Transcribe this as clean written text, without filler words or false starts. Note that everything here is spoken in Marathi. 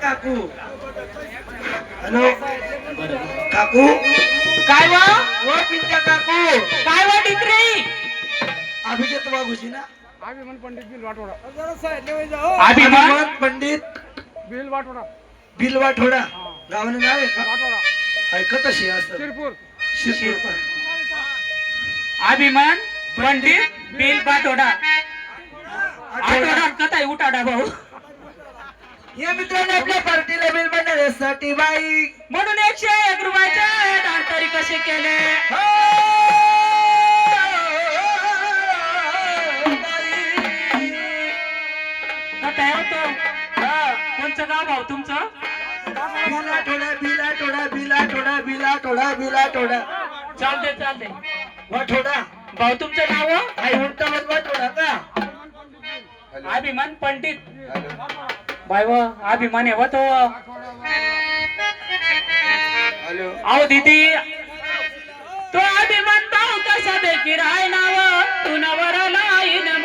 काकू हॅलो काकू काय वा ओ पिंट्या काकू काय वा टिकरी अभिजित वाघुजी ना अभिमान पंडित बिल वाटोडा अभिमान पंडित बिल वाटोडा बिल वाठोडा गावाने नाव आहे का वाटोडा ऐकत अशी असं शिरपूर शिरपूर अभिमान पंडित बिल पाटोडा आठवडा कथा उठाडा भाऊ या मित्रांनो आपल्या पार्टीला बिल बनवण्यासाठी बाई म्हणून 101 रुपयाचे दान तरी कसे केले कथा होतो कोणचं गाव भाऊ तुमचं बिला थोडा बिला थोडा बिला थोडा बिला थोडा बिला थोडा चालते चालते वाठोडा भाऊ तुमचं नाव आई उलटा वाठोडा का अभिमान पंडित बाय व अभिमान आहे व तो आओ दीदी तो अभिमान भाऊ कसा देखील आहे नाव तू नवरा लाईन